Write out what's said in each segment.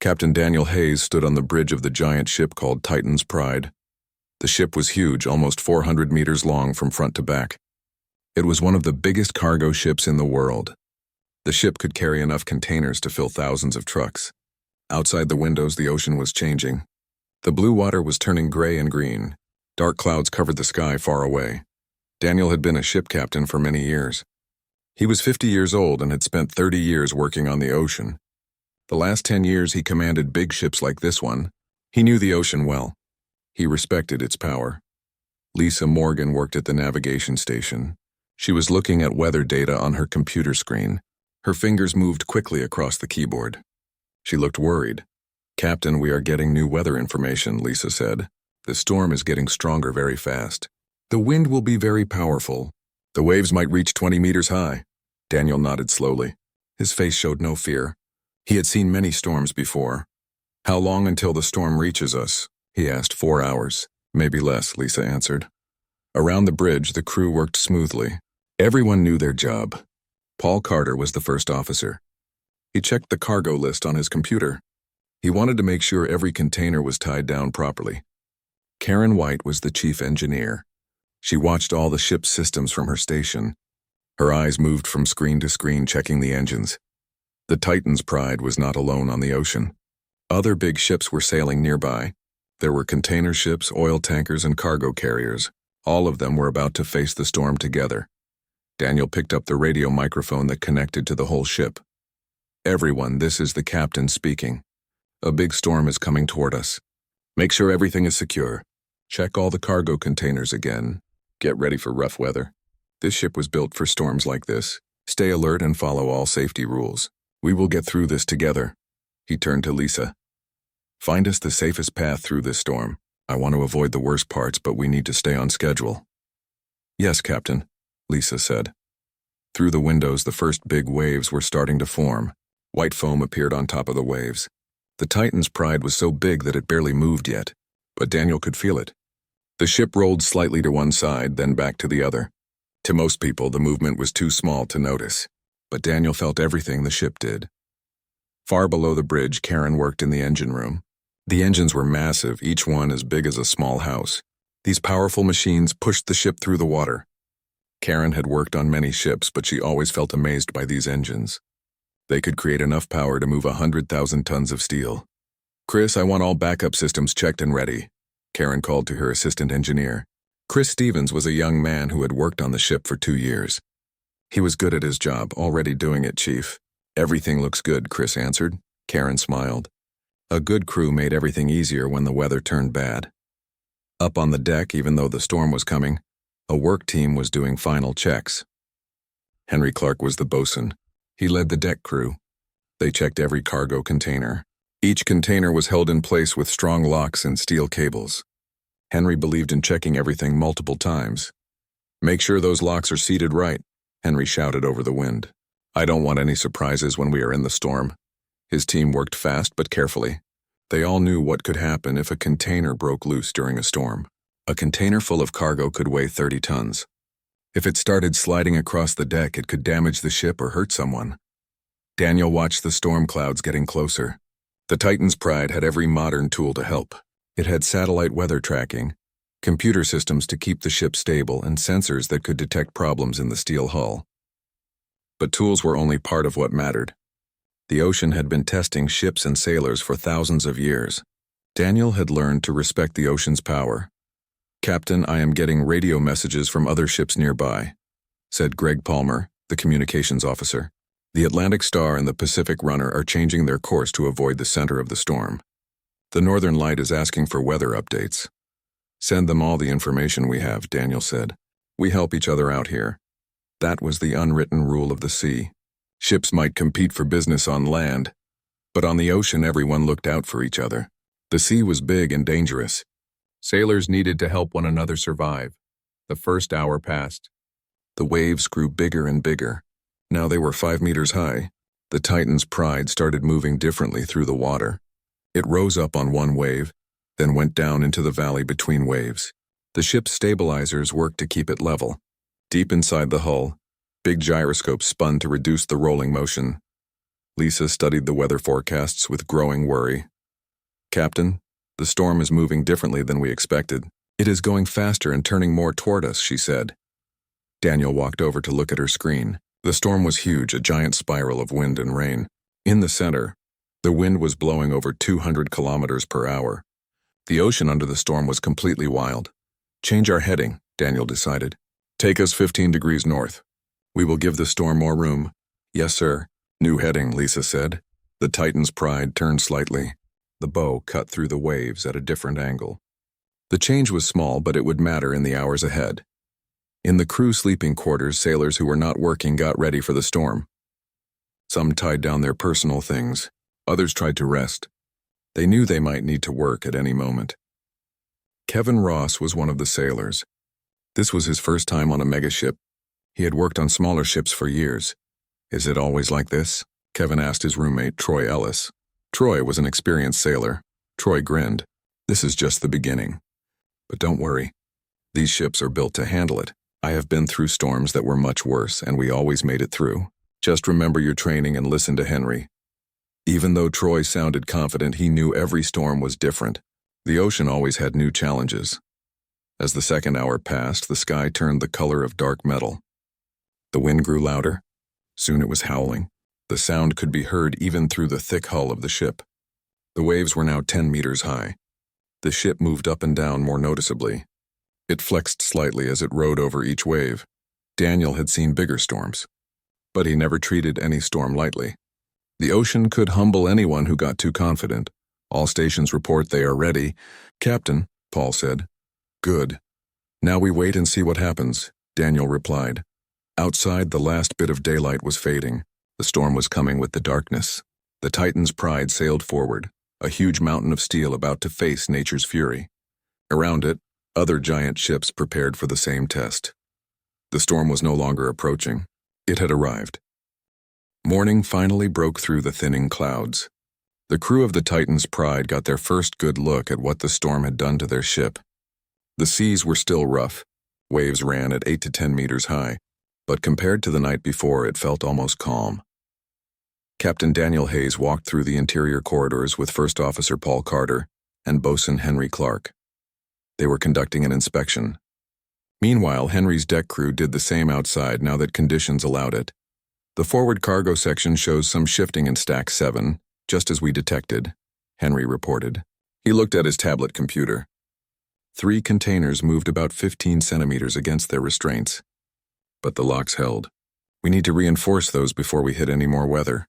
Captain Daniel Hayes stood on the bridge of the giant ship called Titan's Pride. The ship was huge, almost 400 meters long from front to back. It was one of the biggest cargo ships in the world. The ship could carry enough containers to fill thousands of trucks. Outside the windows, the ocean was changing. The blue water was turning gray and green. Dark clouds covered the sky far away. Daniel had been a ship captain for many years. He was 50 years old and had spent 30 years working on the ocean. The last 10 years he commanded big ships like this one. He knew the ocean well. He respected its power. Lisa Morgan worked at the navigation station. She was looking at weather data on her computer screen. Her fingers moved quickly across the keyboard. She looked worried. "Captain, we are getting new weather information," Lisa said. "The storm is getting stronger very fast. The wind will be very powerful. The waves might reach 20 meters high." Daniel nodded slowly. His face showed no fear. He had seen many storms before. "How long until the storm reaches us?" he asked. 4 hours. "Maybe less," Lisa answered. Around the bridge, the crew worked smoothly. Everyone knew their job. Paul Carter was the first officer. He checked the cargo list on his computer. He wanted to make sure every container was tied down properly. Karen White was the chief engineer. She watched all the ship's systems from her station. Her eyes moved from screen to screen, checking the engines. The Titan's Pride was not alone on the ocean. Other big ships were sailing nearby. There were container ships, oil tankers, and cargo carriers. All of them were about to face the storm together. Daniel picked up the radio microphone that connected to the whole ship. "Everyone, this is the captain speaking. A big storm is coming toward us. Make sure everything is secure. Check all the cargo containers again. Get ready for rough weather. This ship was built for storms like this. Stay alert and follow all safety rules. We will get through this together." He turned to Lisa. "Find us the safest path through this storm. I want to avoid the worst parts, but we need to stay on schedule." "Yes, Captain," Lisa said. Through the windows, the first big waves were starting to form. White foam appeared on top of the waves. The Titan's Pride was so big that it barely moved yet, but Daniel could feel it. The ship rolled slightly to one side, then back to the other. To most people, the movement was too small to notice, but Daniel felt everything the ship did. Far below the bridge, Karen worked in the engine room. The engines were massive, each one as big as a small house. These powerful machines pushed the ship through the water. Karen had worked on many ships, but she always felt amazed by these engines. They could create enough power to move 100,000 tons of steel. "Chris, I want all backup systems checked and ready," Karen called to her assistant engineer. Chris Stevens was a young man who had worked on the ship for 2 years. He was good at his job, already doing it, Chief. "Everything looks good," Chris answered. Karen smiled. A good crew made everything easier when the weather turned bad. Up on the deck, even though the storm was coming, a work team was doing final checks. Henry Clark was the bosun. He led the deck crew. They checked every cargo container. Each container was held in place with strong locks and steel cables. Henry believed in checking everything multiple times. "Make sure those locks are seated right," Henry shouted over the wind. "I don't want any surprises when we are in the storm." His team worked fast but carefully. They all knew what could happen if a container broke loose during a storm. A container full of cargo could weigh 30 tons. If it started sliding across the deck, it could damage the ship or hurt someone. Daniel watched the storm clouds getting closer. The Titan's Pride had every modern tool to help. It had satellite weather tracking, computer systems to keep the ship stable, and sensors that could detect problems in the steel hull. But tools were only part of what mattered. The ocean had been testing ships and sailors for thousands of years. Daniel had learned to respect the ocean's power. "Captain, I am getting radio messages from other ships nearby," said Greg Palmer, the communications officer. "The Atlantic Star and the Pacific Runner are changing their course to avoid the center of the storm. The Northern Light is asking for weather updates." "Send them all the information we have," Daniel said. "We help each other out here." That was the unwritten rule of the sea. Ships might compete for business on land, but on the ocean everyone looked out for each other. The sea was big and dangerous. Sailors needed to help one another survive. The first hour passed. The waves grew bigger and bigger. Now they were 5 meters high. The Titan's Pride started moving differently through the water. It rose up on one wave, then went down into the valley between waves. The ship's stabilizers worked to keep it level. Deep inside the hull, big gyroscopes spun to reduce the rolling motion. Lisa studied the weather forecasts with growing worry. "Captain, the storm is moving differently than we expected. It is going faster and turning more toward us," she said. Daniel walked over to look at her screen. The storm was huge, a giant spiral of wind and rain. In the center, the wind was blowing over 200 kilometers per hour. The ocean under the storm was completely wild. "Change our heading," Daniel decided. "Take us 15 degrees north. We will give the storm more room." "Yes, sir." "New heading," Lisa said. The Titan's Pride turned slightly. The bow cut through the waves at a different angle. The change was small, but it would matter in the hours ahead. In the crew sleeping quarters, sailors who were not working got ready for the storm. Some tied down their personal things. Others tried to rest. They knew they might need to work at any moment. Kevin Ross was one of the sailors. This was his first time on a megaship. He had worked on smaller ships for years. "Is it always like this?" Kevin asked his roommate, Troy Ellis. Troy was an experienced sailor. Troy grinned. "This is just the beginning. But don't worry. These ships are built to handle it. I have been through storms that were much worse, and we always made it through. Just remember your training and listen to Henry." Even though Troy sounded confident, he knew every storm was different. The ocean always had new challenges. As the second hour passed, the sky turned the color of dark metal. The wind grew louder. Soon it was howling. The sound could be heard even through the thick hull of the ship. The waves were now 10 meters high. The ship moved up and down more noticeably. It flexed slightly as it rode over each wave. Daniel had seen bigger storms, but he never treated any storm lightly. The ocean could humble anyone who got too confident. "All stations report they are ready." "Captain," Paul said. "Good. Now we wait and see what happens," Daniel replied. Outside, the last bit of daylight was fading. The storm was coming with the darkness. The Titan's Pride sailed forward, a huge mountain of steel about to face nature's fury. Around it, other giant ships prepared for the same test. The storm was no longer approaching. It had arrived. Morning finally broke through the thinning clouds. The crew of the Titan's Pride got their first good look at what the storm had done to their ship. The seas were still rough. Waves ran at 8 to 10 meters high, but compared to the night before, it felt almost calm. Captain Daniel Hayes walked through the interior corridors with First Officer Paul Carter and Bosun Henry Clark. They were conducting an inspection. Meanwhile, Henry's deck crew did the same outside now that conditions allowed it. The forward cargo section shows some shifting in Stack 7, just as we detected, Henry reported. He looked at his tablet computer. 3 containers moved about 15 centimeters against their restraints. But the locks held. "We need to reinforce those before we hit any more weather."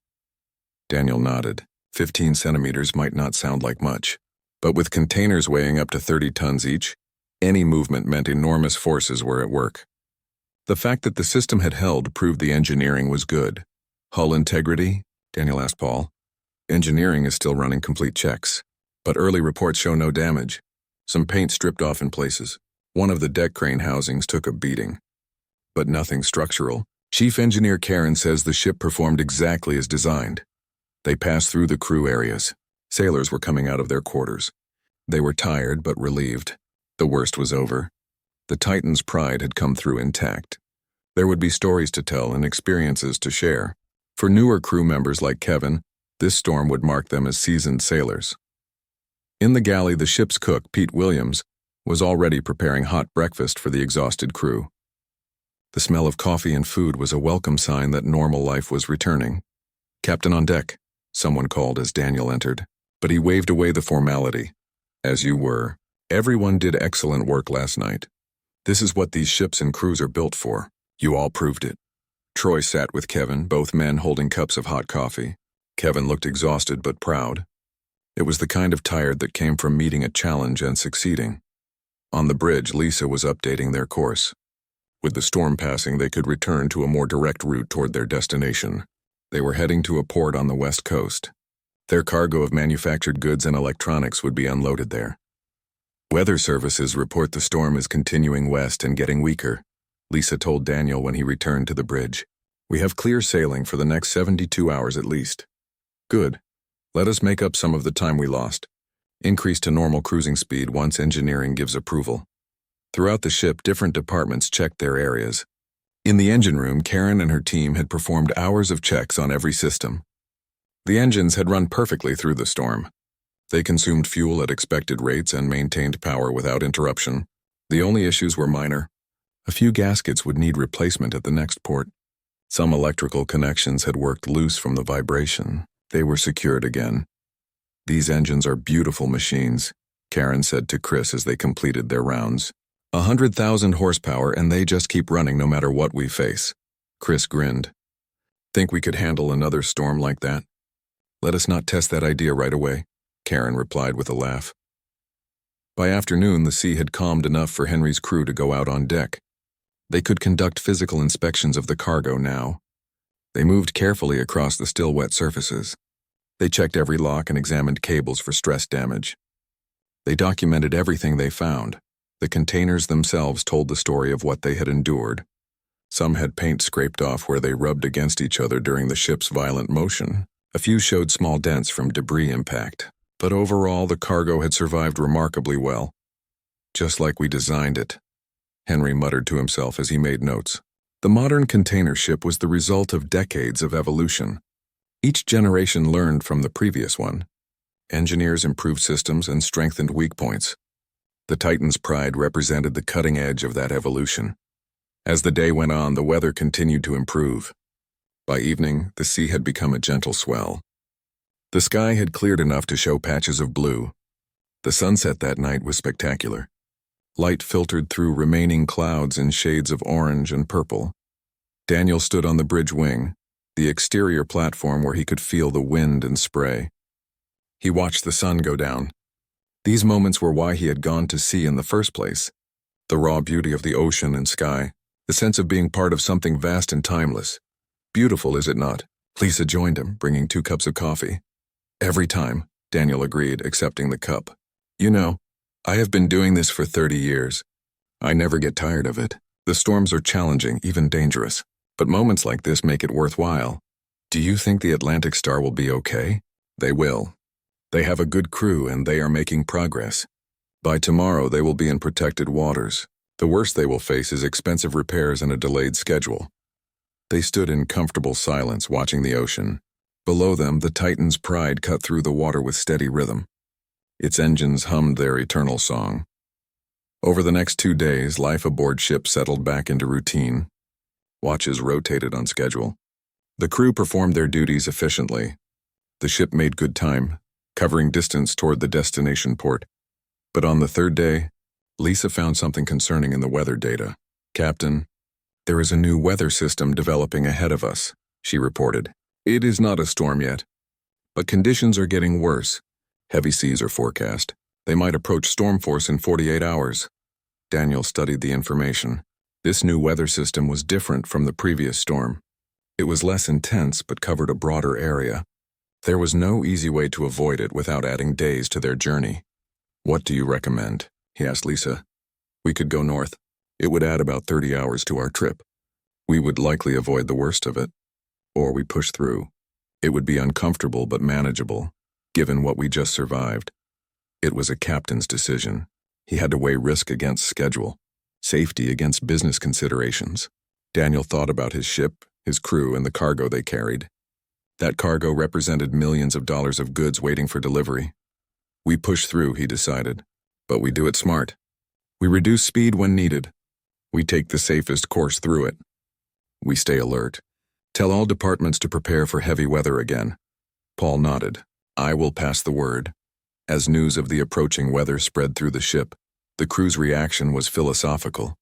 Daniel nodded. 15 centimeters might not sound like much, but with containers weighing up to 30 tons each, any movement meant enormous forces were at work. The fact that the system had held proved the engineering was good. "Hull integrity?" Daniel asked Paul. "Engineering is still running complete checks, but early reports show no damage. Some paint stripped off in places. One of the deck crane housings took a beating. But nothing structural. Chief Engineer Karen says the ship performed exactly as designed." They passed through the crew areas. Sailors were coming out of their quarters. They were tired but relieved. The worst was over. The Titan's Pride had come through intact. There would be stories to tell and experiences to share. For newer crew members like Kevin, this storm would mark them as seasoned sailors. In the galley, the ship's cook, Pete Williams, was already preparing hot breakfast for the exhausted crew. The smell of coffee and food was a welcome sign that normal life was returning. "Captain on deck," someone called as Daniel entered, but he waved away the formality. "As you were. Everyone did excellent work last night. This is what these ships and crews are built for. You all proved it." Troy sat with Kevin, both men holding cups of hot coffee. Kevin looked exhausted but proud. It was the kind of tired that came from meeting a challenge and succeeding. On the bridge, Lisa was updating their course. With the storm passing, they could return to a more direct route toward their destination. They were heading to a port on the west coast. Their cargo of manufactured goods and electronics would be unloaded there. "Weather services report the storm is continuing west and getting weaker," Lisa told Daniel when he returned to the bridge. "We have clear sailing for the next 72 hours at least." "Good. Let us make up some of the time we lost. Increase to normal cruising speed once engineering gives approval." Throughout the ship, different departments checked their areas. In the engine room, Karen and her team had performed hours of checks on every system. The engines had run perfectly through the storm. They consumed fuel at expected rates and maintained power without interruption. The only issues were minor. A few gaskets would need replacement at the next port. Some electrical connections had worked loose from the vibration. They were secured again. "These engines are beautiful machines," Karen said to Chris as they completed their rounds. 100,000 horsepower, and they just keep running no matter what we face. Chris grinned. "Think we could handle another storm like that?" "Let us not test that idea right away," Karen replied with a laugh. By afternoon, the sea had calmed enough for Henry's crew to go out on deck. They could conduct physical inspections of the cargo now. They moved carefully across the still wet surfaces. They checked every lock and examined cables for stress damage. They documented everything they found. The containers themselves told the story of what they had endured. Some had paint scraped off where they rubbed against each other during the ship's violent motion. A few showed small dents from debris impact. But overall, the cargo had survived remarkably well. "Just like we designed it," Henry muttered to himself as he made notes. The modern container ship was the result of decades of evolution. Each generation learned from the previous one. Engineers improved systems and strengthened weak points. The Titan's pride represented the cutting edge of that evolution. As the day went on, the weather continued to improve. By evening, the sea had become a gentle swell. The sky had cleared enough to show patches of blue. The sunset that night was spectacular. Light filtered through remaining clouds in shades of orange and purple. Daniel stood on the bridge wing, the exterior platform where he could feel the wind and spray. He watched the sun go down. These moments were why he had gone to sea in the first place. The raw beauty of the ocean and sky, the sense of being part of something vast and timeless. Beautiful, is it not? Lisa joined him, bringing 2 cups of coffee. "Every time," Daniel agreed, accepting the cup. "You know, I have been doing this for 30 years. I never get tired of it. The storms are challenging, even dangerous. But moments like this make it worthwhile. Do you think the Atlantic Star will be okay?" "They will. They have a good crew and they are making progress. By tomorrow, they will be in protected waters. The worst they will face is expensive repairs and a delayed schedule." They stood in comfortable silence, watching the ocean. Below them, the Titan's pride cut through the water with steady rhythm. Its engines hummed their eternal song. Over the next 2 days, life aboard ship settled back into routine. Watches rotated on schedule. The crew performed their duties efficiently. The ship made good time, covering distance toward the destination port. But on the 3rd day, Lisa found something concerning in the weather data. "Captain, there is a new weather system developing ahead of us," she reported. "It is not a storm yet, but conditions are getting worse. Heavy seas are forecast. They might approach storm force in 48 hours. Daniel studied the information. This new weather system was different from the previous storm. It was less intense but covered a broader area. There was no easy way to avoid it without adding days to their journey. "What do you recommend?" he asked Lisa. "We could go north. It would add about 30 hours to our trip. We would likely avoid the worst of it. Or we push through. It would be uncomfortable but manageable, given what we just survived." It was a captain's decision. He had to weigh risk against schedule, safety against business considerations. Daniel thought about his ship, his crew, and the cargo they carried. That cargo represented millions of dollars of goods waiting for delivery. "We push through," he decided, "but we do it smart. We reduce speed when needed. We take the safest course through it. We stay alert. Tell all departments to prepare for heavy weather again." Paul nodded. "I will pass the word." As news of the approaching weather spread through the ship, the crew's reaction was philosophical.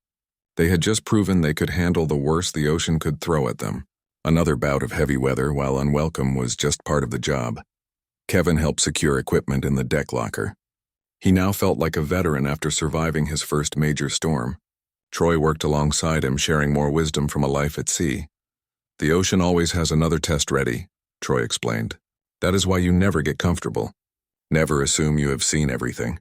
They had just proven they could handle the worst the ocean could throw at them. Another bout of heavy weather, while unwelcome, was just part of the job. Kevin helped secure equipment in the deck locker. He now felt like a veteran after surviving his first major storm. Troy worked alongside him, sharing more wisdom from a life at sea. "The ocean always has another test ready," Troy explained. "That is why you never get comfortable. Never assume you have seen everything.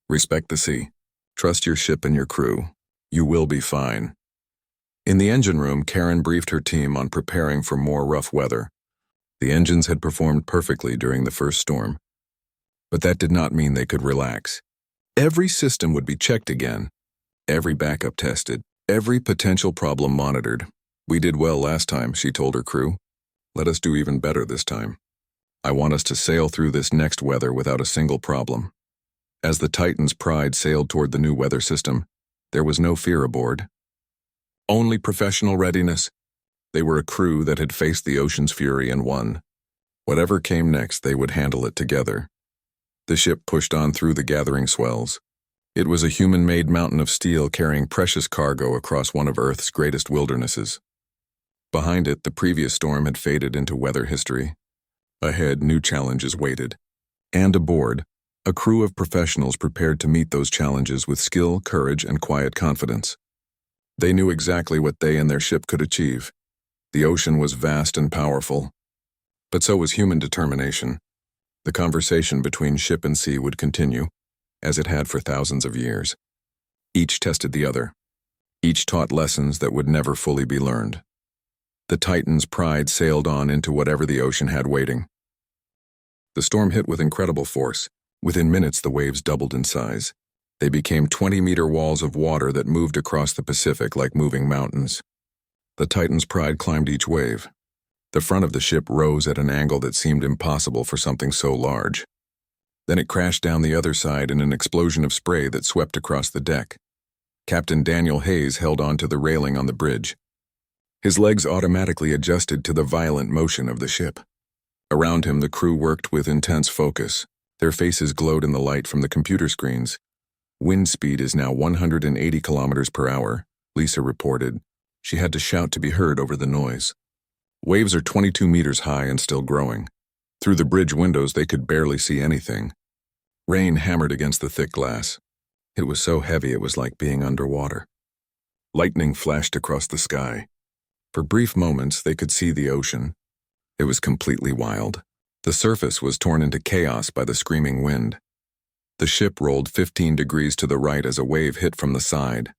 Respect the sea. Trust your ship and your crew. You will be fine." In the engine room, Karen briefed her team on preparing for more rough weather. The engines had performed perfectly during the first storm. But that did not mean they could relax. Every system would be checked again, every backup tested, every potential problem monitored. "We did well last time," she told her crew. "Let us do even better this time." I want us to sail through this next weather without a single problem." As the Titan's Pride sailed toward the new weather system, there was no fear aboard. Only professional readiness. They were a crew that had faced the ocean's fury and won. Whatever came next, they would handle it together. The ship pushed on through the gathering swells. It was a human-made mountain of steel carrying precious cargo across one of Earth's greatest wildernesses. Behind it, the previous storm had faded into weather history. Ahead, new challenges waited. And aboard, a crew of professionals prepared to meet those challenges with skill, courage, and quiet confidence. They knew exactly what they and their ship could achieve. The ocean was vast and powerful, but so was human determination. The conversation between ship and sea would continue, as it had for thousands of years. Each tested the other. Each taught lessons that would never fully be learned. The Titan's Pride sailed on into whatever the ocean had waiting. The storm hit with incredible force. Within minutes, the waves doubled in size. They became 20-meter walls of water that moved across the Pacific like moving mountains. The Titan's Pride climbed each wave. The front of the ship rose at an angle that seemed impossible for something so large. Then it crashed down the other side in an explosion of spray that swept across the deck. Captain Daniel Hayes held onto the railing on the bridge. His legs automatically adjusted to the violent motion of the ship. Around him, the crew worked with intense focus. Their faces glowed in the light from the computer screens. Wind speed is now 180 kilometers per hour, Lisa reported. She had to shout to be heard over the noise. Waves are 22 meters high and still growing. Through the bridge windows, they could barely see anything. Rain hammered against the thick glass. It was so heavy it was like being underwater. Lightning flashed across the sky. For brief moments, they could see the ocean. It was completely wild. The surface was torn into chaos by the screaming wind. The ship rolled 15 degrees to the right as a wave hit from the side.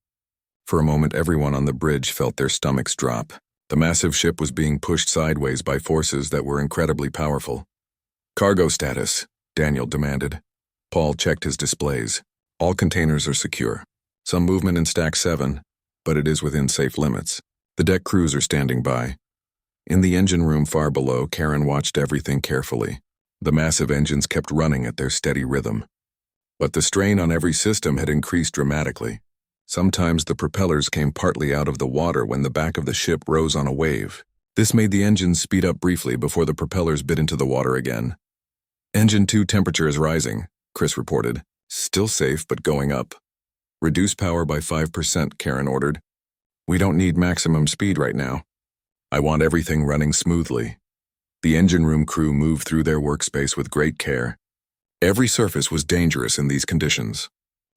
For a moment, everyone on the bridge felt their stomachs drop. The massive ship was being pushed sideways by forces that were incredibly powerful. "Cargo status," Daniel demanded. Paul checked his displays. "All containers are secure. Some movement in Stack 7, but it is within safe limits. The deck crews are standing by." In the engine room far below, Karen watched everything carefully. The massive engines kept running at their steady rhythm. But the strain on every system had increased dramatically. Sometimes the propellers came partly out of the water when the back of the ship rose on a wave. This made the engines speed up briefly before the propellers bit into the water again. "Engine 2 temperature is rising," Chris reported. "Still safe, but going up." "Reduce power by 5%, Karen ordered. "We don't need maximum speed right now. I want everything running smoothly." The engine room crew moved through their workspace with great care. Every surface was dangerous in these conditions.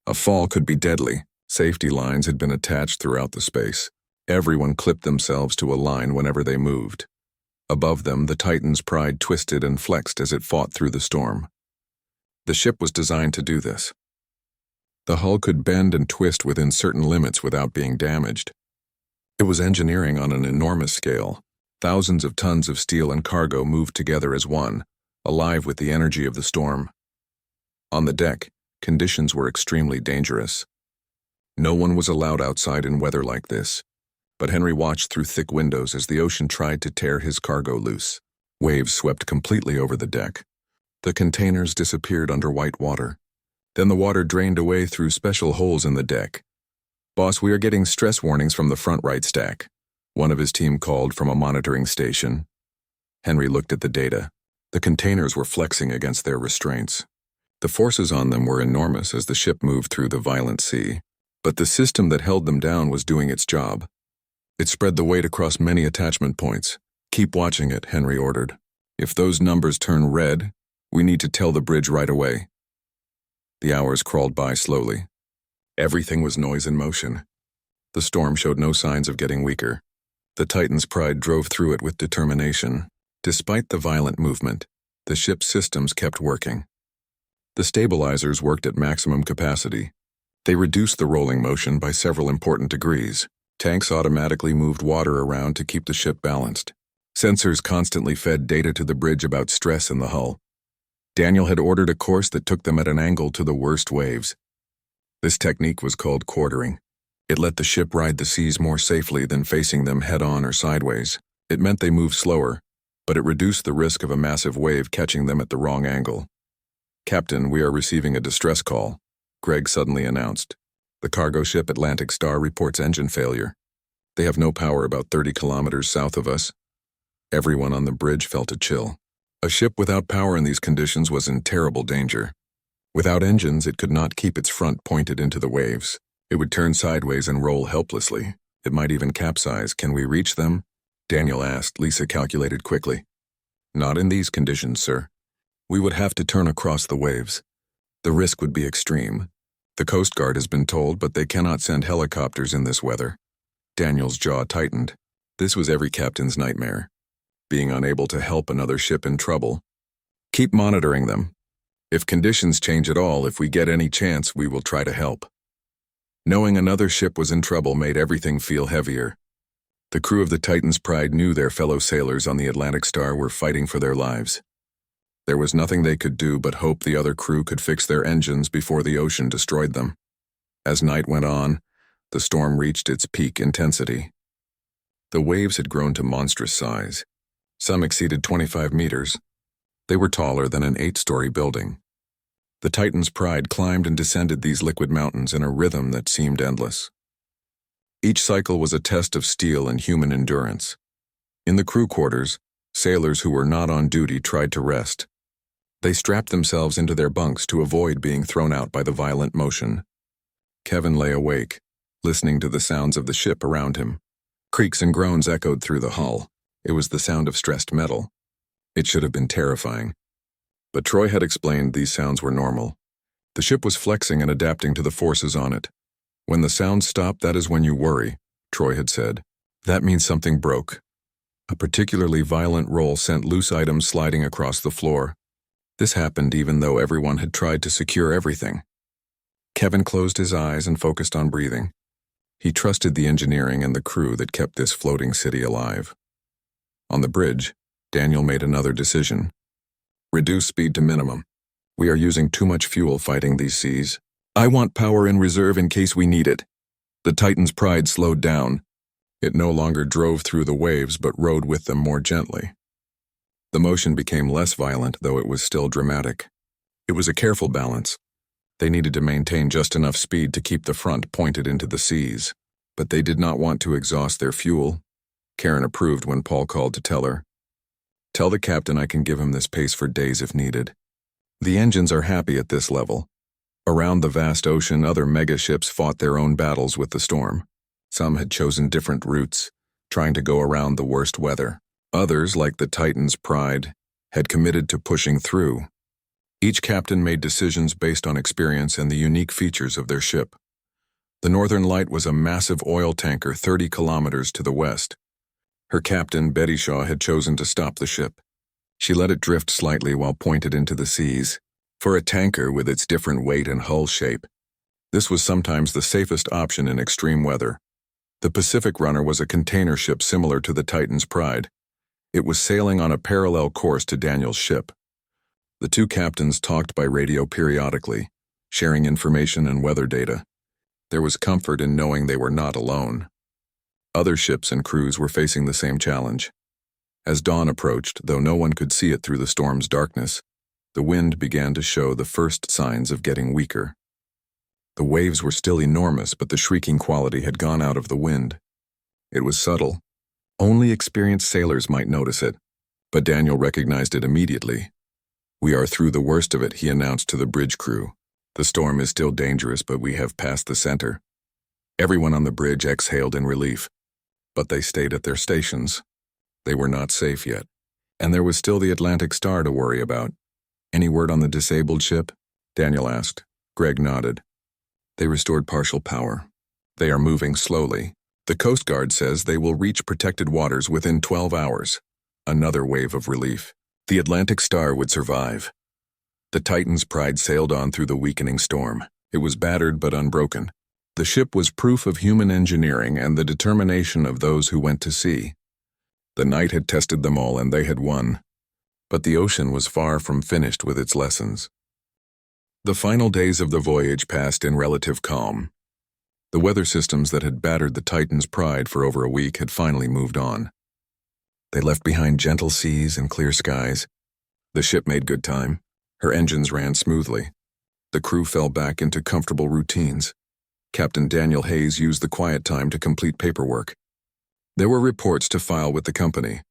A fall could be deadly. Safety lines had been attached throughout the space. Everyone clipped themselves to a line whenever they moved. Above them, the Titan's Pride twisted and flexed as it fought through the storm. The ship was designed to do this. The hull could bend and twist within certain limits without being damaged. It was engineering on an enormous scale. Thousands of tons of steel and cargo moved together as one, alive with the energy of the storm. On the deck, conditions were extremely dangerous. No one was allowed outside in weather like this, but Henry watched through thick windows as the ocean tried to tear his cargo loose. Waves swept completely over the deck. The containers disappeared under white water. Then the water drained away through special holes in the deck. "Boss, we are getting stress warnings from the front right stack," one of his team called from a monitoring station. Henry looked at the data. The containers were flexing against their restraints. The forces on them were enormous as the ship moved through the violent sea, but the system that held them down was doing its job. It spread the weight across many attachment points. "Keep watching it," Henry ordered. "If those numbers turn red, we need to tell the bridge right away." The hours crawled by slowly. Everything was noise and motion. The storm showed no signs of getting weaker. The Titan's Pride drove through it with determination. Despite the violent movement, the ship's systems kept working. The stabilizers worked at maximum capacity. They reduced the rolling motion by several important degrees. Tanks automatically moved water around to keep the ship balanced. Sensors constantly fed data to the bridge about stress in the hull. Daniel had ordered a course that took them at an angle to the worst waves. This technique was called quartering. It let the ship ride the seas more safely than facing them head-on or sideways. It meant they moved slower, but it reduced the risk of a massive wave catching them at the wrong angle. "Captain, we are receiving a distress call," Greg suddenly announced. "The cargo ship Atlantic Star reports engine failure. They have no power about 30 kilometers south of us." Everyone on the bridge felt a chill. A ship without power in these conditions was in terrible danger. Without engines, it could not keep its front pointed into the waves. It would turn sideways and roll helplessly. It might even capsize. "Can we reach them?" Daniel asked. Lisa calculated quickly. "Not in these conditions, sir. We would have to turn across the waves. The risk would be extreme. The Coast Guard has been told, but they cannot send helicopters in this weather." Daniel's jaw tightened. This was every captain's nightmare. Being unable to help another ship in trouble. "Keep monitoring them. If conditions change at all, if we get any chance, we will try to help." Knowing another ship was in trouble made everything feel heavier. The crew of the Titan's Pride knew their fellow sailors on the Atlantic Star were fighting for their lives. There was nothing they could do but hope the other crew could fix their engines before the ocean destroyed them. As night went on, the storm reached its peak intensity. The waves had grown to monstrous size. Some exceeded 25 meters. They were taller than an 8-story building. The Titan's Pride climbed and descended these liquid mountains in a rhythm that seemed endless. Each cycle was a test of steel and human endurance. In the crew quarters, sailors who were not on duty tried to rest. They strapped themselves into their bunks to avoid being thrown out by the violent motion. Kevin lay awake, listening to the sounds of the ship around him. Creaks and groans echoed through the hull. It was the sound of stressed metal. It should have been terrifying. But Troy had explained these sounds were normal. The ship was flexing and adapting to the forces on it. "When the sounds stop, that is when you worry," Troy had said. "That means something broke." A particularly violent roll sent loose items sliding across the floor. This happened even though everyone had tried to secure everything. Kevin closed his eyes and focused on breathing. He trusted the engineering and the crew that kept this floating city alive. On the bridge, Daniel made another decision. "Reduce speed to minimum. We are using too much fuel fighting these seas. I want power in reserve in case we need it." The Titan's Pride slowed down. It no longer drove through the waves but rode with them more gently. The motion became less violent, though it was still dramatic. It was a careful balance. They needed to maintain just enough speed to keep the front pointed into the seas, but they did not want to exhaust their fuel. Karen approved when Paul called to tell her, "Tell the captain I can give him this pace for days if needed." The engines are happy at this level. Around the vast ocean, other megaships fought their own battles with the storm. Some had chosen different routes, trying to go around the worst weather. Others, like the Titan's Pride, had committed to pushing through. Each captain made decisions based on experience and the unique features of their ship. The Northern Light was a massive oil tanker 30 kilometers to the west. Her captain, Betty Shaw, had chosen to stop the ship. She let it drift slightly while pointed into the seas. For a tanker with its different weight and hull shape, this was sometimes the safest option in extreme weather. The Pacific Runner was a container ship similar to the Titan's Pride. It was sailing on a parallel course to Daniel's ship. The two captains talked by radio periodically, sharing information and weather data. There was comfort in knowing they were not alone. Other ships and crews were facing the same challenge. As dawn approached, though no one could see it through the storm's darkness, the wind began to show the first signs of getting weaker. The waves were still enormous, but the shrieking quality had gone out of the wind. It was subtle. Only experienced sailors might notice it, but Daniel recognized it immediately. "We are through the worst of it," he announced to the bridge crew. "The storm is still dangerous, but we have passed the center." Everyone on the bridge exhaled in relief, but they stayed at their stations. They were not safe yet, and there was still the Atlantic Star to worry about. "Any word on the disabled ship?" Daniel asked. Greg nodded. "They restored partial power. They are moving slowly. The Coast Guard says they will reach protected waters within 12 hours. Another wave of relief. The Atlantic Star would survive. The Titan's Pride sailed on through the weakening storm. It was battered but unbroken. The ship was proof of human engineering and the determination of those who went to sea. The night had tested them all and they had won. But the ocean was far from finished with its lessons. The final days of the voyage passed in relative calm. The weather systems that had battered the Titan's Pride for over a week had finally moved on. They left behind gentle seas and clear skies. The ship made good time. Her engines ran smoothly. The crew fell back into comfortable routines. Captain Daniel Hayes used the quiet time to complete paperwork. There were reports to file with the company.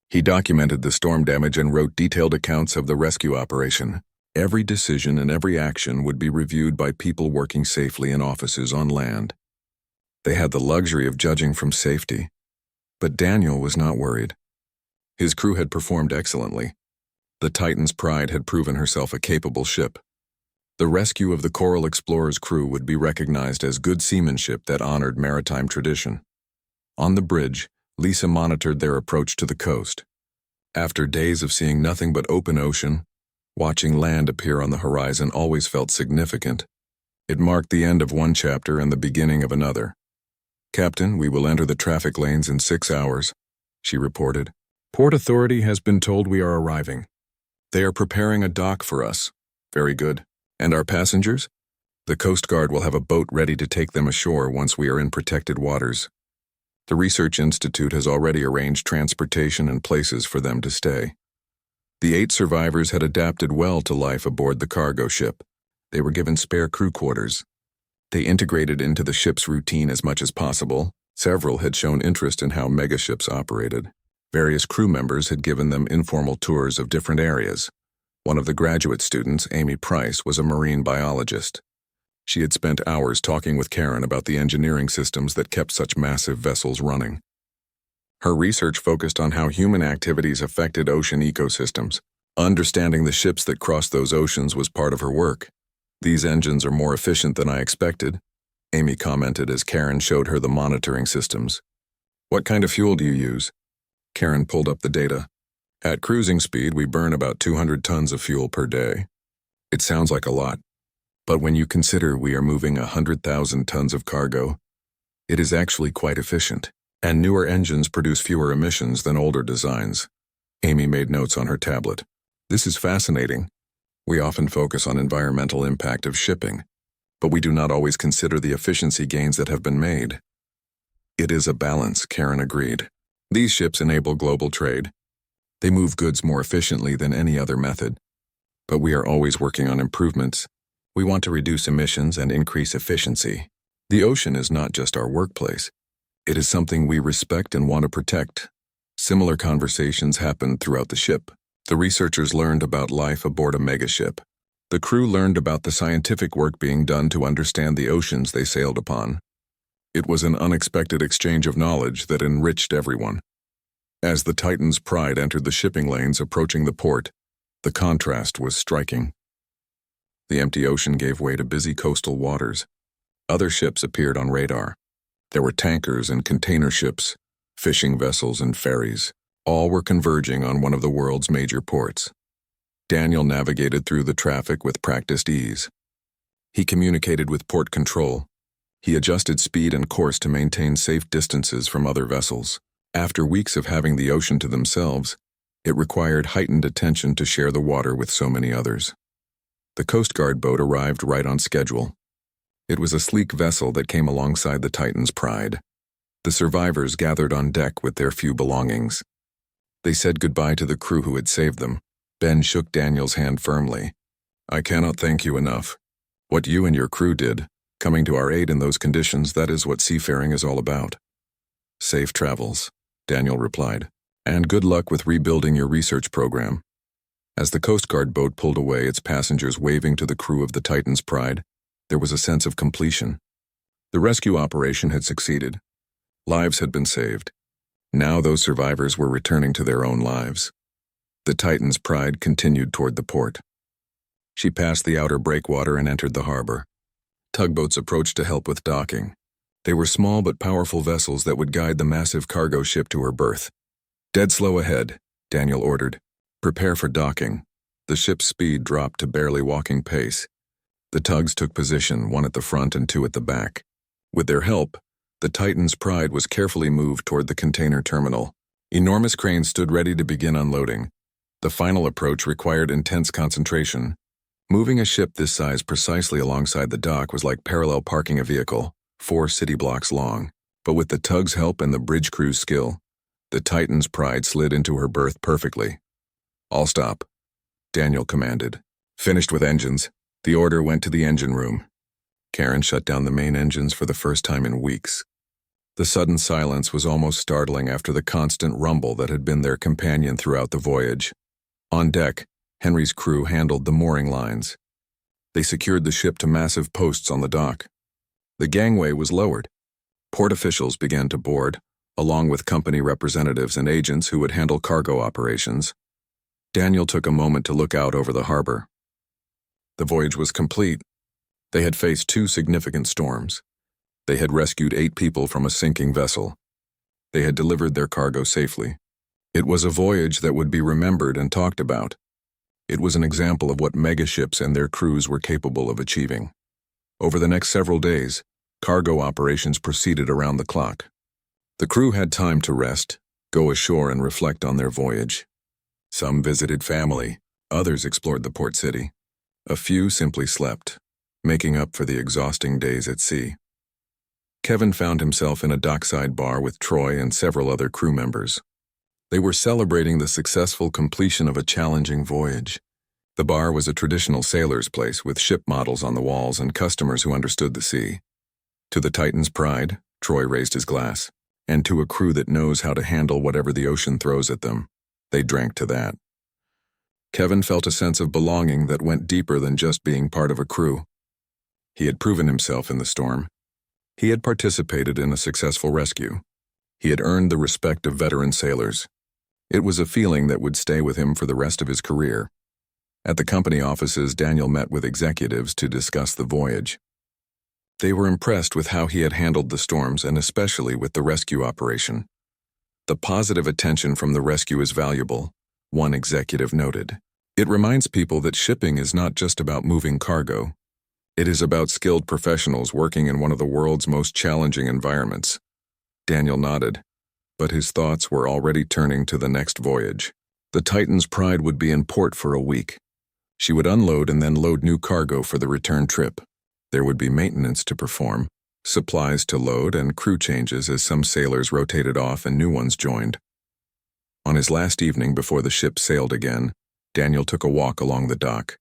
He documented the storm damage and wrote detailed accounts of the rescue operation. Every decision and every action would be reviewed by people working safely in offices on land. They had the luxury of judging from safety. But Daniel was not worried. His crew had performed excellently. The Titan's Pride had proven herself a capable ship. The rescue of the Coral Explorer's crew would be recognized as good seamanship that honored maritime tradition. On the bridge, Lisa monitored their approach to the coast. After days of seeing nothing but open ocean, watching land appear on the horizon always felt significant. It marked the end of one chapter and the beginning of another. "Captain, we will enter the traffic lanes in 6 hours," she reported. "Port Authority has been told we are arriving. They are preparing a dock for us." "Very good. And our passengers?" "The Coast Guard will have a boat ready to take them ashore once we are in protected waters. The Research Institute has already arranged transportation and places for them to stay." The 8 survivors had adapted well to life aboard the cargo ship. They were given spare crew quarters. They integrated into the ship's routine as much as possible. Several had shown interest in how megaships operated. Various crew members had given them informal tours of different areas. One of the graduate students, Amy Price, was a marine biologist. She had spent hours talking with Karen about the engineering systems that kept such massive vessels running. Her research focused on how human activities affected ocean ecosystems. Understanding the ships that crossed those oceans was part of her work. "These engines are more efficient than I expected," Amy commented as Karen showed her the monitoring systems. "What kind of fuel do you use?" Karen pulled up the data. "At cruising speed, we burn about 200 tons of fuel per day. It sounds like a lot, but when you consider we are moving 100,000 tons of cargo, it is actually quite efficient, and newer engines produce fewer emissions than older designs." Amy made notes on her tablet. "This is fascinating. We often focus on environmental impact of shipping, but we do not always consider the efficiency gains that have been made." "It is a balance," Karen agreed. "These ships enable global trade. They move goods more efficiently than any other method. But we are always working on improvements. We want to reduce emissions and increase efficiency. The ocean is not just our workplace. It is something we respect and want to protect." Similar conversations happened throughout the ship. The researchers learned about life aboard a megaship. The crew learned about the scientific work being done to understand the oceans they sailed upon. It was an unexpected exchange of knowledge that enriched everyone. As the Titan's Pride entered the shipping lanes approaching the port, the contrast was striking. The empty ocean gave way to busy coastal waters. Other ships appeared on radar. There were tankers and container ships, fishing vessels and ferries. All were converging on one of the world's major ports. Daniel navigated through the traffic with practiced ease. He communicated with port control. He adjusted speed and course to maintain safe distances from other vessels. After weeks of having the ocean to themselves, it required heightened attention to share the water with so many others. The Coast Guard boat arrived right on schedule. It was a sleek vessel that came alongside the Titan's Pride. The survivors gathered on deck with their few belongings. They said goodbye to the crew who had saved them. Ben shook Daniel's hand firmly. "I cannot thank you enough. What you and your crew did, coming to our aid in those conditions, that is what seafaring is all about." "Safe travels," Daniel replied, "and good luck with rebuilding your research program." As the Coast Guard boat pulled away, its passengers waving to the crew of the Titan's Pride, there was a sense of completion. The rescue operation had succeeded. Lives had been saved. Now those survivors were returning to their own lives. The Titan's Pride continued toward the port. She passed the outer breakwater and entered the harbor. Tugboats approached to help with docking. They were small but powerful vessels that would guide the massive cargo ship to her berth. "Dead slow ahead," Daniel ordered. "Prepare for docking." The ship's speed dropped to barely walking pace. The tugs took position, one at the front and two at the back. With their help, the Titan's Pride was carefully moved toward the container terminal. Enormous cranes stood ready to begin unloading. The final approach required intense concentration. Moving a ship this size precisely alongside the dock was like parallel parking a vehicle, 4 city blocks long. But with the tug's help and the bridge crew's skill, The Titan's Pride slid into her berth perfectly. "All stop," Daniel commanded. Finished with engines, the order went to the engine room. Karen shut down the main engines for the first time in weeks. The sudden silence was almost startling after the constant rumble that had been their companion throughout the voyage. On deck, Henry's crew handled the mooring lines. They secured the ship to massive posts on the dock. The gangway was lowered. Port officials began to board, along with company representatives and agents who would handle cargo operations. Daniel took a moment to look out over the harbor. The voyage was complete. They had faced 2 significant storms. They had rescued 8 people from a sinking vessel. They had delivered their cargo safely. It was a voyage that would be remembered and talked about. It was an example of what megaships and their crews were capable of achieving. Over the next several days, cargo operations proceeded around the clock. The crew had time to rest, go ashore and reflect on their voyage. Some visited family, others explored the port city. A few simply slept, making up for the exhausting days at sea. Kevin found himself in a dockside bar with Troy and several other crew members. They were celebrating the successful completion of a challenging voyage. The bar was a traditional sailor's place with ship models on the walls and customers who understood the sea. To the Titan's Pride, Troy raised his glass, and to a crew that knows how to handle whatever the ocean throws at them, they drank to that. Kevin felt a sense of belonging that went deeper than just being part of a crew. He had proven himself in the storm. He had participated in a successful rescue. He had earned the respect of veteran sailors. It was a feeling that would stay with him for the rest of his career. At the company offices, Daniel met with executives to discuss the voyage. They were impressed with how he had handled the storms and especially with the rescue operation. "The positive attention from the rescue is valuable," one executive noted. "It reminds people that shipping is not just about moving cargo. It is about skilled professionals working in one of the world's most challenging environments." Daniel nodded, but his thoughts were already turning to the next voyage. The Titan's Pride would be in port for a week. She would unload and then load new cargo for the return trip. There would be maintenance to perform, supplies to load, and crew changes as some sailors rotated off and new ones joined. On his last evening before the ship sailed again, Daniel took a walk along the dock.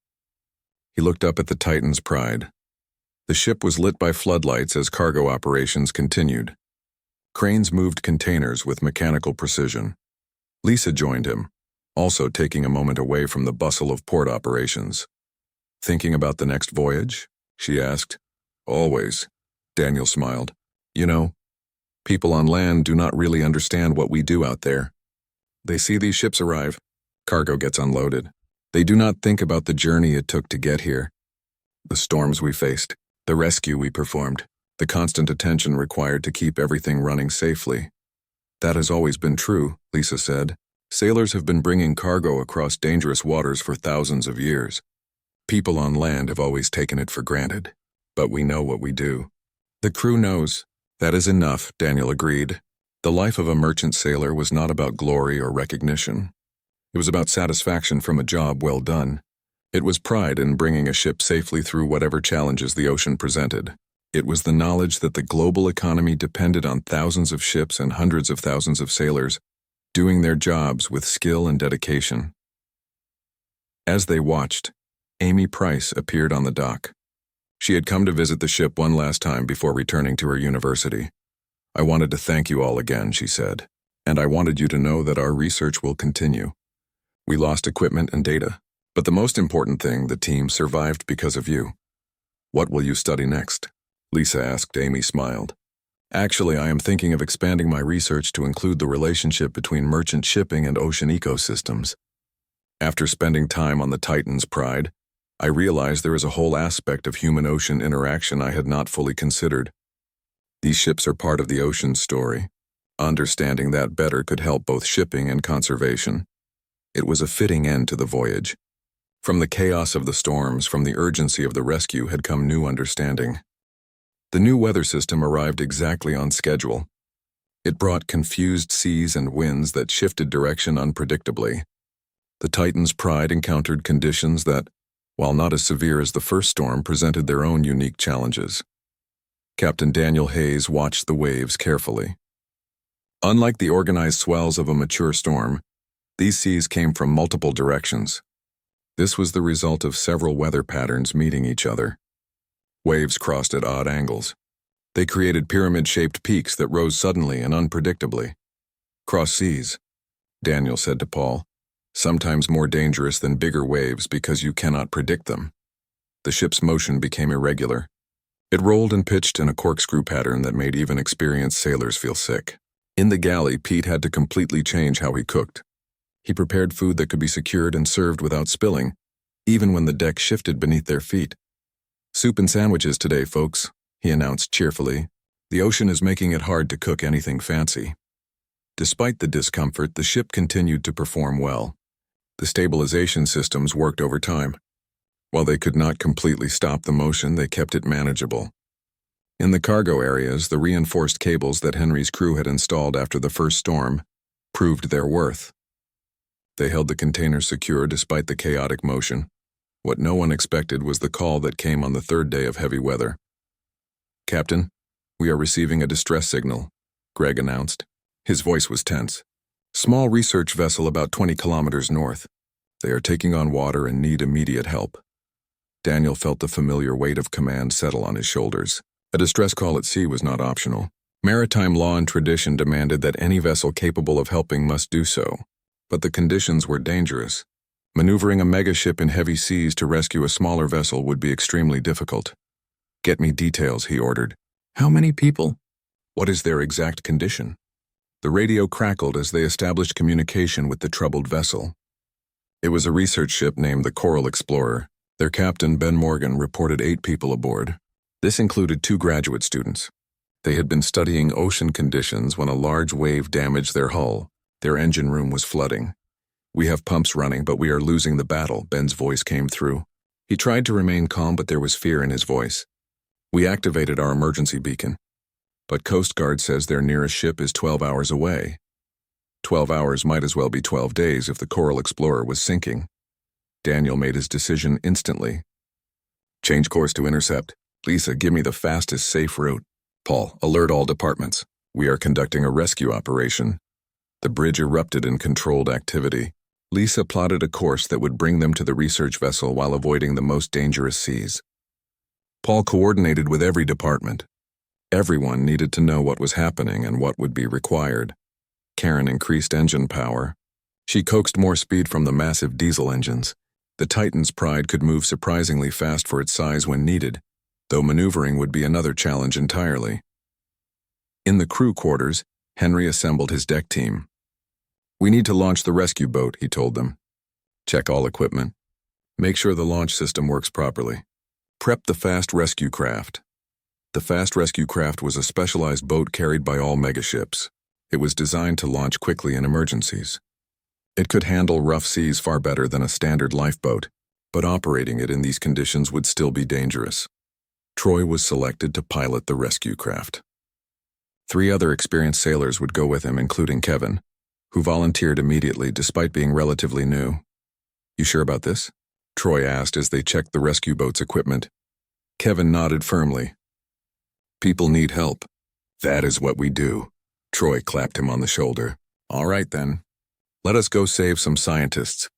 He looked up at the Titan's Pride. The ship was lit by floodlights as cargo operations continued. Cranes moved containers with mechanical precision. Lisa joined him, also taking a moment away from the bustle of port operations. "Thinking about the next voyage?" she asked. "Always," Daniel smiled. "You know, people on land do not really understand what we do out there. They see these ships arrive, cargo gets unloaded. They do not think about the journey it took to get here. The storms we faced, the rescue we performed, the constant attention required to keep everything running safely." "That has always been true," Lisa said. "Sailors have been bringing cargo across dangerous waters for thousands of years. People on land have always taken it for granted, but we know what we do." "The crew knows." "That is enough," Daniel agreed. The life of a merchant sailor was not about glory or recognition. It was about satisfaction from a job well done. It was pride in bringing a ship safely through whatever challenges the ocean presented. It was the knowledge that the global economy depended on thousands of ships and hundreds of thousands of sailors doing their jobs with skill and dedication. As they watched, Amy Price appeared on the dock. She had come to visit the ship one last time before returning to her university. "I wanted to thank you all again," she said, "and I wanted you to know that our research will continue. We lost equipment and data, but the most important thing, the team survived because of you." "What will you study next?" Lisa asked. Amy smiled. "Actually, I am thinking of expanding my research to include the relationship between merchant shipping and ocean ecosystems. After spending time on the Titan's Pride, I realized there is a whole aspect of human-ocean interaction I had not fully considered. These ships are part of the ocean story. Understanding that better could help both shipping and conservation." It was a fitting end to the voyage. From the chaos of the storms, from the urgency of the rescue had come new understanding. The new weather system arrived exactly on schedule. It brought confused seas and winds that shifted direction unpredictably. The Titan's Pride encountered conditions that, while not as severe as the first storm, presented their own unique challenges. Captain Daniel Hayes watched the waves carefully. Unlike the organized swells of a mature storm, these seas came from multiple directions. This was the result of several weather patterns meeting each other. Waves crossed at odd angles. They created pyramid-shaped peaks that rose suddenly and unpredictably. Cross seas, Daniel said to Paul, sometimes more dangerous than bigger waves because you cannot predict them. The ship's motion became irregular. It rolled and pitched in a corkscrew pattern that made even experienced sailors feel sick. In the galley, Pete had to completely change how he cooked. He prepared food that could be secured and served without spilling, even when the deck shifted beneath their feet. "Soup and sandwiches today, folks," he announced cheerfully. "The ocean is making it hard to cook anything fancy." Despite the discomfort, the ship continued to perform well. The stabilization systems worked overtime. While they could not completely stop the motion, they kept it manageable. In the cargo areas, the reinforced cables that Henry's crew had installed after the first storm proved their worth. They held the containers secure despite the chaotic motion. What no one expected was the call that came on the third day of heavy weather. "Captain, we are receiving a distress signal," Greg announced. His voice was tense. "Small research vessel about 20 kilometers north. They are taking on water and need immediate help." Daniel felt the familiar weight of command settle on his shoulders. A distress call at sea was not optional. Maritime law and tradition demanded that any vessel capable of helping must do so. But the conditions were dangerous. Maneuvering a megaship in heavy seas to rescue a smaller vessel would be extremely difficult. "Get me details," he ordered. "How many people? What is their exact condition?" The radio crackled as they established communication with the troubled vessel. It was a research ship named the Coral Explorer. Their captain, Ben Morgan, reported 8 people aboard. This included 2 graduate students. They had been studying ocean conditions when a large wave damaged their hull. Their engine room was flooding. "We have pumps running, but we are losing the battle," Ben's voice came through. He tried to remain calm, but there was fear in his voice. "We activated our emergency beacon, but Coast Guard says their nearest ship is 12 hours away. 12 hours might as well be 12 days if the Coral Explorer was sinking." Daniel made his decision instantly. "Change course to intercept. Lisa, give me the fastest safe route. Paul, alert all departments. We are conducting a rescue operation." The bridge erupted in controlled activity. Lisa plotted a course that would bring them to the research vessel while avoiding the most dangerous seas. Paul coordinated with every department. Everyone needed to know what was happening and what would be required. Karen increased engine power. She coaxed more speed from the massive diesel engines. The Titan's Pride could move surprisingly fast for its size when needed, though maneuvering would be another challenge entirely. In the crew quarters, Henry assembled his deck team. "We need to launch the rescue boat," he told them. "Check all equipment. Make sure the launch system works properly. Prep the fast rescue craft." The fast rescue craft was a specialized boat carried by all megaships. It was designed to launch quickly in emergencies. It could handle rough seas far better than a standard lifeboat, but operating it in these conditions would still be dangerous. Troy was selected to pilot the rescue craft. 3 other experienced sailors would go with him, including Kevin, who volunteered immediately despite being relatively new. "You sure about this?" Troy asked as they checked the rescue boat's equipment. Kevin nodded firmly. "People need help. That is what we do." Troy clapped him on the shoulder. "All right then. Let us go save some scientists."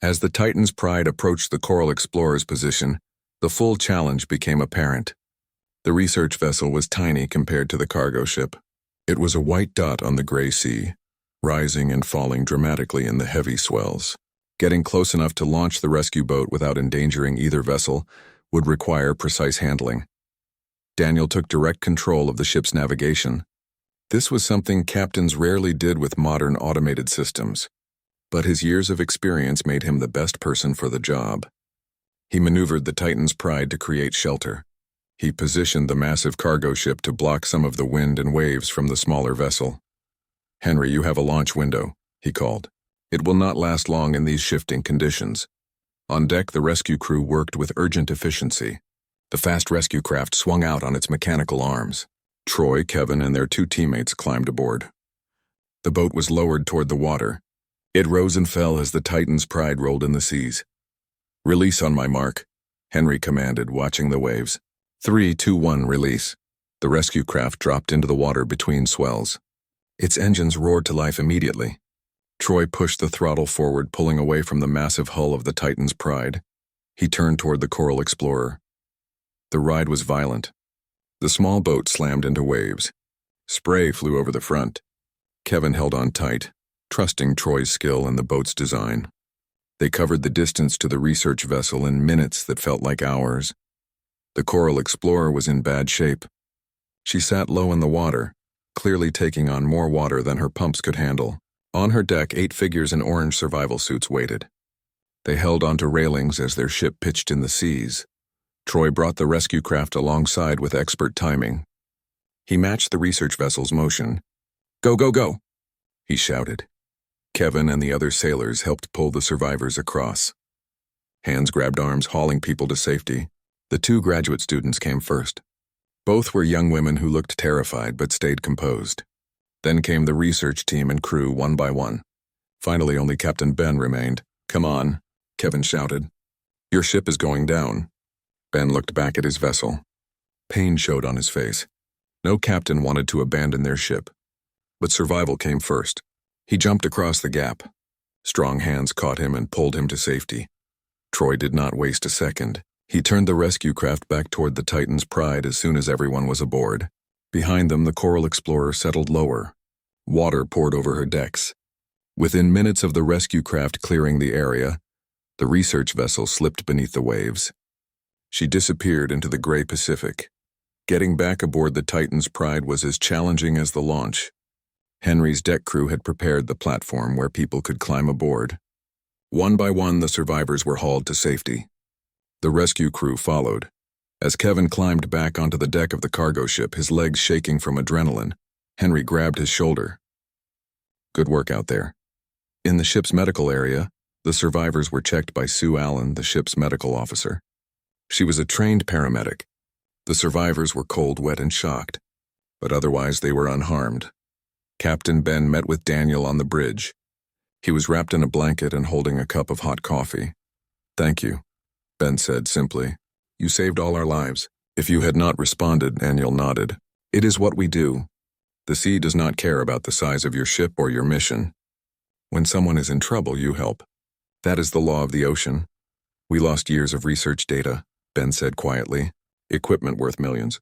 As the Titan's Pride approached the Coral Explorer's position, the full challenge became apparent. The research vessel was tiny compared to the cargo ship. It was a white dot on the gray sea, rising and falling dramatically in the heavy swells. Getting close enough to launch the rescue boat without endangering either vessel would require precise handling. Daniel took direct control of the ship's navigation. This was something captains rarely did with modern automated systems, but his years of experience made him the best person for the job. He maneuvered the Titan's Pride to create shelter. He positioned the massive cargo ship to block some of the wind and waves from the smaller vessel. "Henry, you have a launch window," he called. "It will not last long in these shifting conditions." On deck, the rescue crew worked with urgent efficiency. The fast rescue craft swung out on its mechanical arms. Troy, Kevin, and their 2 teammates climbed aboard. The boat was lowered toward the water. It rose and fell as the Titan's Pride rolled in the seas. "Release on my mark," Henry commanded, watching the waves. 3, 2, 1, release. The rescue craft dropped into the water between swells. Its engines roared to life immediately. Troy pushed the throttle forward, pulling away from the massive hull of the Titan's Pride. He turned toward the Coral Explorer. The ride was violent. The small boat slammed into waves. Spray flew over the front. Kevin held on tight, trusting Troy's skill and the boat's design. They covered the distance to the research vessel in minutes that felt like hours. The Coral Explorer was in bad shape. She sat low in the water, clearly taking on more water than her pumps could handle. On her deck, 8 figures in orange survival suits waited. They held onto railings as their ship pitched in the seas. Troy brought the rescue craft alongside with expert timing. He matched the research vessel's motion. "Go, go, go!" he shouted. Kevin and the other sailors helped pull the survivors across. Hands grabbed arms, hauling people to safety. The 2 graduate students came first. Both were young women who looked terrified but stayed composed. Then came the research team and crew one by one. Finally, only Captain Ben remained. "Come on," Kevin shouted. "Your ship is going down." Ben looked back at his vessel. Pain showed on his face. No captain wanted to abandon their ship. But survival came first. He jumped across the gap. Strong hands caught him and pulled him to safety. Troy did not waste a second. He turned the rescue craft back toward the Titan's Pride as soon as everyone was aboard. Behind them, the Coral Explorer settled lower. Water poured over her decks. Within minutes of the rescue craft clearing the area, the research vessel slipped beneath the waves. She disappeared into the gray Pacific. Getting back aboard the Titan's Pride was as challenging as the launch. Henry's deck crew had prepared the platform where people could climb aboard. One by one, the survivors were hauled to safety. The rescue crew followed. As Kevin climbed back onto the deck of the cargo ship, his legs shaking from adrenaline, Henry grabbed his shoulder. "Good work out there." In the ship's medical area, the survivors were checked by Sue Allen, the ship's medical officer. She was a trained paramedic. The survivors were cold, wet, and shocked, but otherwise they were unharmed. Captain Ben met with Daniel on the bridge. He was wrapped in a blanket and holding a cup of hot coffee. "Thank you," Ben said simply. "You saved all our lives." "If you had not responded," Daniel nodded. "It is what we do. The sea does not care about the size of your ship or your mission. When someone is in trouble, you help. That is the law of the ocean." "We lost years of research data," Ben said quietly. "Equipment worth millions.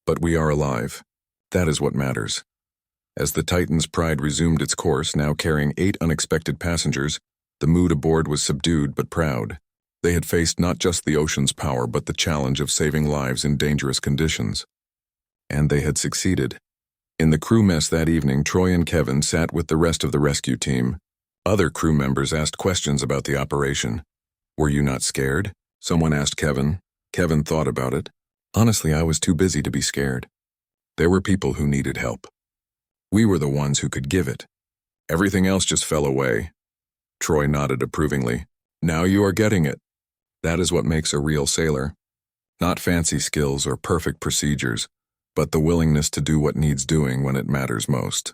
But we are alive. That is what matters." As the Titan's Pride resumed its course, now carrying 8 unexpected passengers, the mood aboard was subdued but proud. They had faced not just the ocean's power, but the challenge of saving lives in dangerous conditions. And they had succeeded. In the crew mess that evening, Troy and Kevin sat with the rest of the rescue team. Other crew members asked questions about the operation. "Were you not scared?" someone asked Kevin. Kevin thought about it. "Honestly, I was too busy to be scared. There were people who needed help. We were the ones who could give it. Everything else just fell away." Troy nodded approvingly. "Now you are getting it. That is what makes a real sailor. Not fancy skills or perfect procedures, but the willingness to do what needs doing when it matters most."